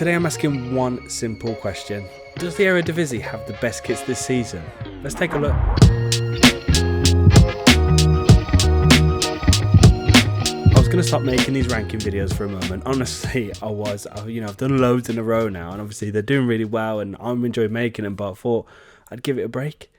Today I'm asking one simple question. Does the Eredivisie have the best kits this season? Let's take a look. I was going to stop making these ranking videos for a moment. Honestly, I've done loads in a row now, and obviously they're doing really well and I'm enjoying making them, but I thought I'd give it a break.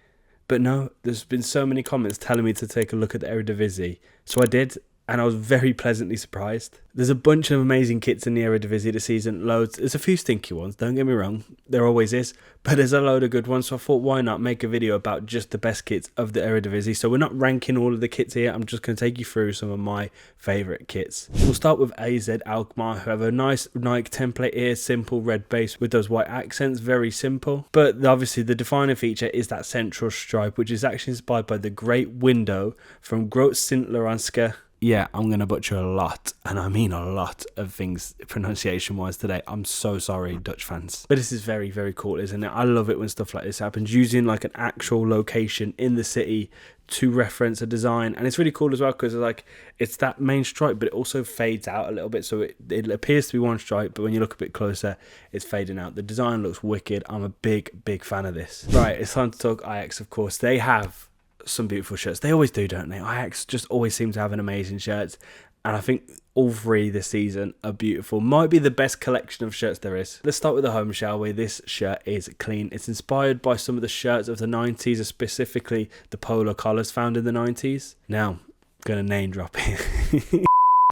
But no, there's been so many comments telling me to take a look at the Eredivisie. So I did, and I was very pleasantly surprised. There's a bunch of amazing kits in the Eredivisie this season, loads. There's a few stinky ones, don't get me wrong, there always is, but there's a load of good ones, so I thought why not make a video about just the best kits of the Eredivisie. So we're not ranking all of the kits here, I'm just going to take you through some of my favourite kits. We'll start with AZ Alkmaar, who have a nice Nike template here, simple red base with those white accents, very simple. But obviously the defining feature is that central stripe, which is actually inspired by the great window from Groot Sint-Laurentske. Yeah, I'm going to butcher a lot, and I mean a lot of things pronunciation-wise today. I'm so sorry, Dutch fans. But this is very, very cool, isn't it? I love it when stuff like this happens, using like an actual location in the city to reference a design. And it's really cool as well because like it's that main stripe, but it also fades out a little bit. So it appears to be one stripe, but when you look a bit closer, it's fading out. The design looks wicked. I'm a big, big fan of this. Right, it's time to talk Ajax, of course. They have some beautiful shirts. They always do, don't they? Ajax just always seem to have an amazing shirts, and I think all three this season are beautiful. Might be the best collection of shirts there is. Let's start with the home, shall we? This shirt is clean. It's inspired by some of the shirts of the 90s, specifically the polo collars found in the 90s. Now, I'm going to name drop here.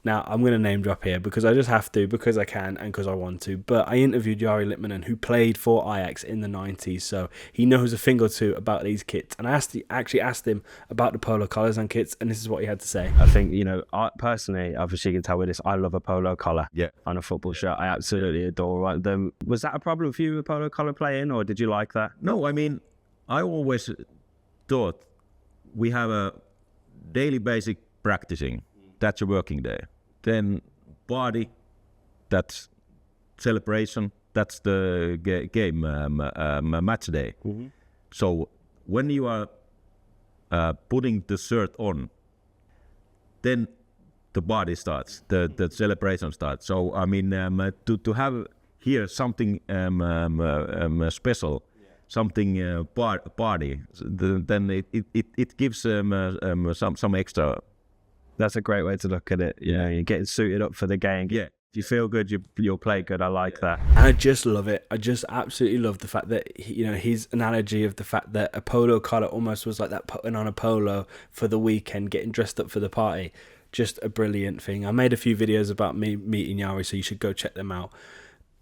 Now, I'm going to name drop here because I just have to, because I can and because I want to. But I interviewed Jari Litmanen, who played for Ajax in the 90s, so he knows a thing or two about these kits. And I actually asked him about the polo collars and kits, and this is what he had to say. I think, I personally, obviously you can tell with this, I love a polo collar on a football shirt. I absolutely adore them. Was that a problem for you, a polo collar playing, or did you like that? No, I mean, I always thought we have a daily basic practicing. That's a working day. Then body, that's celebration. That's the game match day. Mm-hmm. So when you are putting the shirt on, then the body starts, the celebration starts. So I mean, to have here something special, something party, then it gives some extra. That's a great way to look at it. You're getting suited up for the game. Yeah. If you feel good, you'll play good. I like that. And I just love it. I just absolutely love the fact that, his analogy of the fact that a polo collar almost was like that putting on a polo for the weekend, getting dressed up for the party. Just a brilliant thing. I made a few videos about me meeting Jari, so you should go check them out.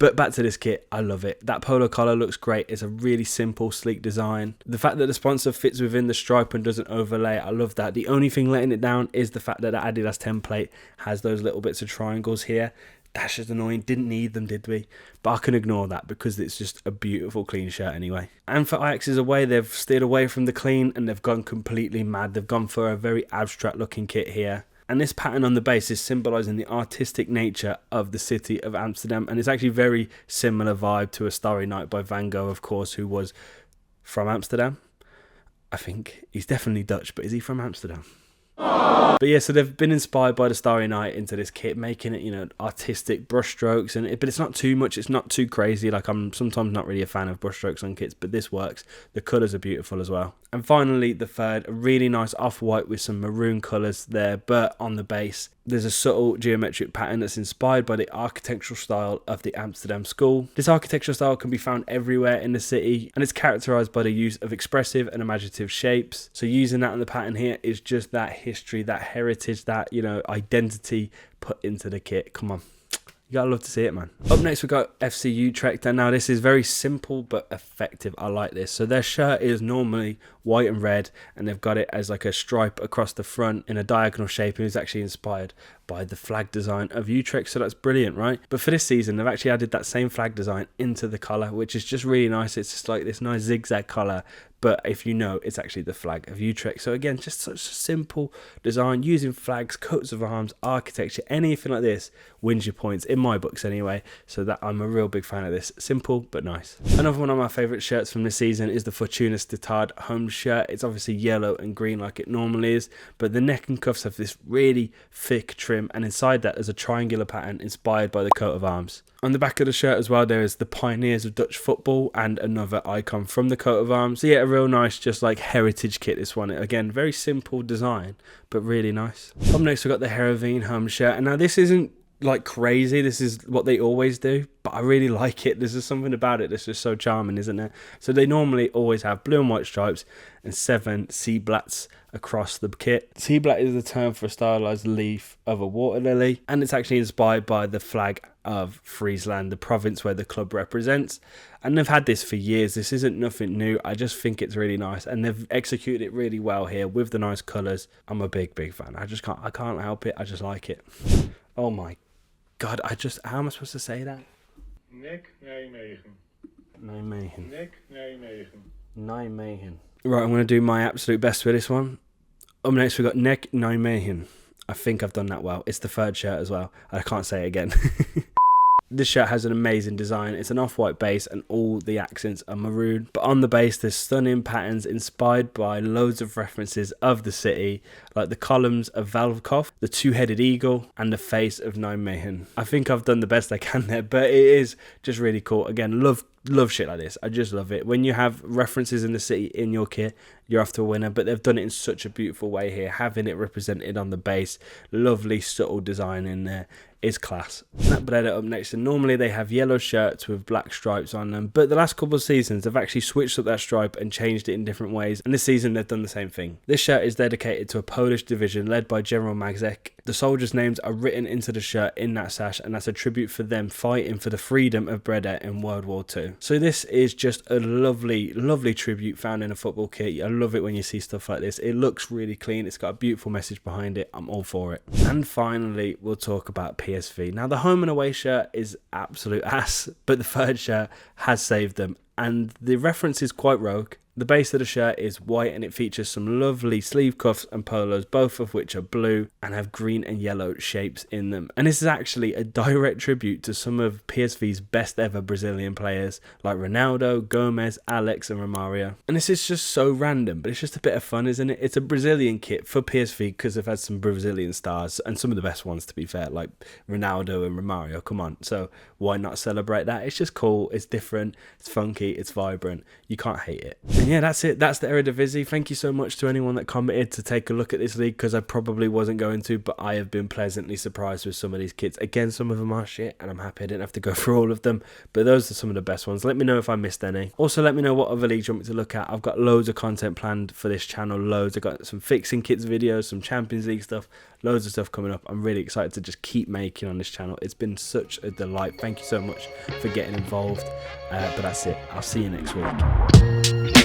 But back to this kit, I love it. That polo collar looks great. It's a really simple, sleek design. The fact that the sponsor fits within the stripe and doesn't overlay, I love that. The only thing letting it down is the fact that the Adidas template has those little bits of triangles here. That's just annoying. Didn't need them, did we? But I can ignore that because it's just a beautiful, clean shirt anyway. And for Ajax's away, they've steered away from the clean and they've gone completely mad. They've gone for a very abstract looking kit here. And this pattern on the base is symbolising the artistic nature of the city of Amsterdam. And it's actually very similar vibe to A Starry Night by Van Gogh, of course, who was from Amsterdam. I think he's definitely Dutch, but is he from Amsterdam? But yeah, so they've been inspired by the Starry Night into this kit, making it, artistic brushstrokes, but it's not too much, it's not too crazy. Like, I'm sometimes not really a fan of brushstrokes on kits, but this works. The colours are beautiful as well. And finally, the third, a really nice off-white with some maroon colours there, but on the base, there's a subtle geometric pattern that's inspired by the architectural style of the Amsterdam School. This architectural style can be found everywhere in the city, and it's characterised by the use of expressive and imaginative shapes. So using that in the pattern here is just that history, that heritage, that, identity put into the kit. Come on. You gotta love to see it, man. Up next, we've got FC Utrecht, and now this is very simple but effective. I like this. So their shirt is normally white and red, and they've got it as like a stripe across the front in a diagonal shape, and it's actually inspired by the flag design of Utrecht, so that's brilliant, right? But for this season, they've actually added that same flag design into the colour, which is just really nice. It's just like this nice zigzag colour, but if you know, it's actually the flag of Utrecht. So again, just such a simple design, using flags, coats of arms, architecture, anything like this wins you points, in my books anyway. So that I'm a real big fan of this. Simple, but nice. Another one of my favourite shirts from this season is the Fortuna Sittard home shirt, it's obviously yellow and green like it normally is, but the neck and cuffs have this really thick trim, and inside that there's a triangular pattern inspired by the coat of arms. On the back of the shirt as well, there is the pioneers of Dutch football and another icon from the coat of arms. So yeah, a real nice, just like heritage kit, this one. Again, very simple design, but really nice. Up next, we've got the Heerenveen Home shirt. And now this isn't like crazy, this is what they always do, but I really like it. There's just something about it that's just so charming, isn't it? So they normally always have blue and white stripes and 7 seablats across the kit. Seablatt is the term for a stylized leaf of a water lily, and it's actually inspired by the flag of Friesland, the province where the club represents. And they've had this for years. This isn't nothing new. I just think it's really nice, and they've executed it really well here with the nice colours. I'm a big fan. I can't help it. I just like it. Oh my God, how am I supposed to say that? NEC Nijmegen. Nijmegen. NEC Nijmegen. Nijmegen. Right, I'm going to do my absolute best for this one. Up next, we've got NEC Nijmegen. I think I've done that well. It's the third shirt as well. I can't say it again. This shirt has an amazing design. It's an off-white base and all the accents are maroon. But on the base, there's stunning patterns inspired by loads of references of the city, like the columns of Valkov, the two-headed eagle, and the face of Nijmegen. I think I've done the best I can there, but it is just really cool. Again, love shit like this. I just love it. When you have references in the city in your kit, you're off to a winner, but they've done it in such a beautiful way here, having it represented on the base. Lovely subtle design in there. Is class. NAC Breda up next, and normally they have yellow shirts with black stripes on them, but the last couple of seasons they've actually switched up that stripe and changed it in different ways, and this season they've done the same thing. This shirt is dedicated to a Polish division led by General Magzek. The soldiers' names are written into the shirt in that sash, and that's a tribute for them fighting for the freedom of Breda in World War II. So this is just a lovely tribute found in a football kit. I love it when you see stuff like this. It looks really clean. It's got a beautiful message behind it. I'm all for it. And finally, we'll talk about PSV. Now, the home and away shirt is absolute ass, but the third shirt has saved them, and the reference is quite rogue. The base of the shirt is white and it features some lovely sleeve cuffs and polos, both of which are blue and have green and yellow shapes in them. And this is actually a direct tribute to some of PSV's best ever Brazilian players like Ronaldo, Gomez, Alex and Romario. And this is just so random, but it's just a bit of fun, isn't it? It's a Brazilian kit for PSV because they've had some Brazilian stars and some of the best ones, to be fair, like Ronaldo and Romario. Come on, so why not celebrate that? It's just cool, it's different, it's funky, it's vibrant. You can't hate it. And yeah, that's it. That's the Eredivisie. Thank you so much to anyone that commented to take a look at this league, because I probably wasn't going to, but I have been pleasantly surprised with some of these kits. Again, some of them are shit, and I'm happy I didn't have to go through all of them, but those are some of the best ones. Let me know if I missed any. Also, let me know what other leagues you want me to look at. I've got loads of content planned for this channel, loads. I've got some fixing kits videos, some Champions League stuff, loads of stuff coming up. I'm really excited to just keep making on this channel. It's been such a delight. Thank you so much for getting involved. But that's it. I'll see you next week.